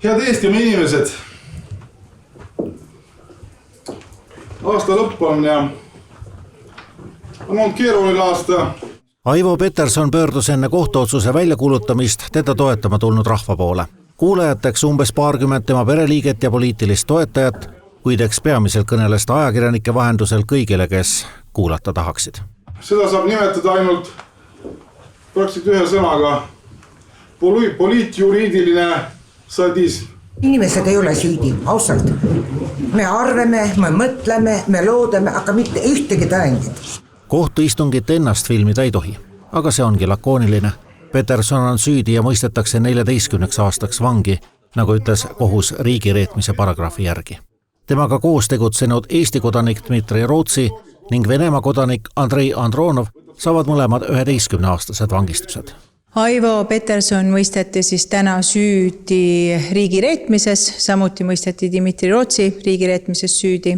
Head Eestimaa inimesed, aasta lõpp on ja on olnud keeruline aasta. Aivo Peterson pöördus enne kohtuotsuse väljakuulutamist teda toetama tulnud rahva poole. Kuulajateks umbes paarkümmend tema pereliiget ja poliitilist toetajat, kuid eks peamiselt kõneles ajakirjanike vahendusel kõigile, kes kuulata tahaksid. Seda saab nimetada ainult praktiliselt ühe sõnaga poliitjuriidiline sadism. Inimesed ei ole süüdi, ausalt. Me arvame, me mõtleme, me loodame, aga mitte ühtegi tõendit. Kohtuistungit ennast filmida ei tohi, aga see ongi lakooniline. Peterson on süüdi ja mõistetakse 14 aastaks vangi, nagu ütles kohus riigireetmise paragrahvi järgi. Temaga koos tegutsenud Eesti kodanik Dmitri Rootsi ning Venemaa kodanik Andrei Andronov saavad mõlemad 11-aastased vangistused. Aivo Peterson mõisteti siis täna süüdi riigireetmises, samuti mõisteti Dmitri Rootsi riigireetmises süüdi.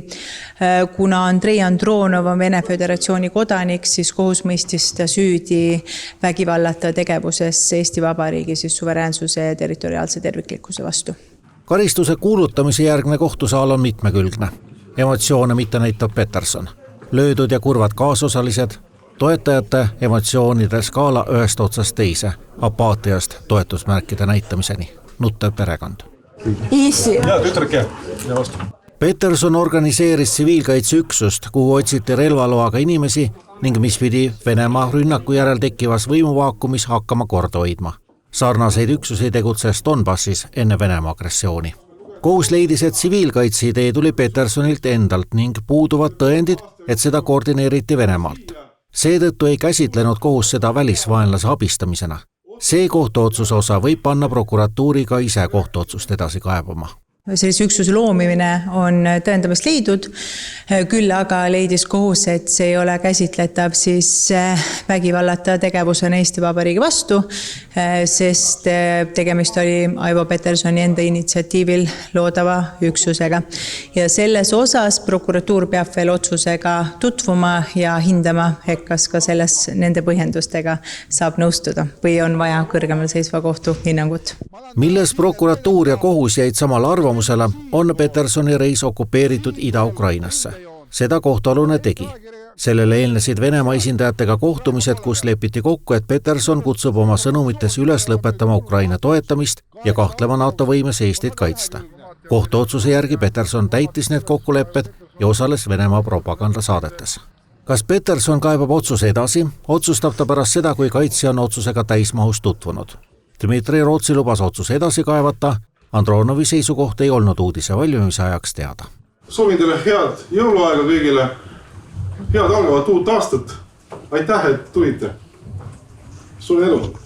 Kuna Andrei Andronov on Vene Föderatsiooni kodanik, siis kohus mõistis ta süüdi vägivallata tegevuses Eesti Vabariigi siis suveräänsuse ja territoriaalse terviklikkuse vastu. Karistuse kuulutamise järgne kohtusaal on mitmekülgne. Emotsioone mitte näitab Peterson. Löödud ja kurvad kaasosalised, toetajate emotsioonide skaala ühest otsast teise, apaatiast toetusmärkide näitamiseni, nuttev perekond. Peterson organiseeris tsiviilkaitseüksust, kuhu otsiti relvaloaga inimesi ning mis pidi Venemaa rünnaku järel tekkivas võimuvaakumis hakkama korda hoidma. Sarnaseid üksusi tegutses Donbassis enne Venemaa agressiooni. Kohus leidis, et tsiviilkaitse idee tuli Petersonilt endalt ning puuduvad tõendid, et seda koordineeriti Venemaalt. Seetõttu ei käsitlenud kohus seda välisvaenlase abistamisena. See kohtuotsuse osa võib panna prokuratuuri ka ise kohtuotsust edasi kaebama. Sellise üksuse loomine on tõendamist leidnud, küll aga leidis kohus, et see ei ole käsitletav siis vägivallata tegevusena Eesti Vabariigi vastu, sest tegemist oli Aivo Petersoni enda initsiatiivil loodava üksusega. Ja selles osas prokuratuur peab veel otsusega tutvuma ja hindama, kas ka nende põhjendustega saab nõustuda või on vaja kõrgemal seisva kohtu hinnangut. Milles prokuratuur ja kohus jäid samal arvamusele, on Petersoni reis okupeeritud Ida-Ukrainasse. Seda kohtualune tegi. Sellele eelnesid Venemaa esindajatega kohtumised, kus lepiti kokku, et Peterson kutsub oma sõnumites üles lõpetama Ukraina toetamist ja kahtlema NATO võimes Eestit kaitsta. Kohtuotsuse järgi Peterson täitis need kokkulepped ja osales Venemaa propagandasaadetes. Kas Peterson kaebab otsuse edasi, otsustab ta pärast seda, kui kaitsja on otsusega täismahus tutvunud. Dmitri Rootsi lubas otsuse edasi kaevata, Andronovi seisukoht ei olnud uudise valmimise ajaks teada. Soovin teile head jõuluaega kõigile, head algavat uut aastat. Aitäh, et tulite. Sulle edu!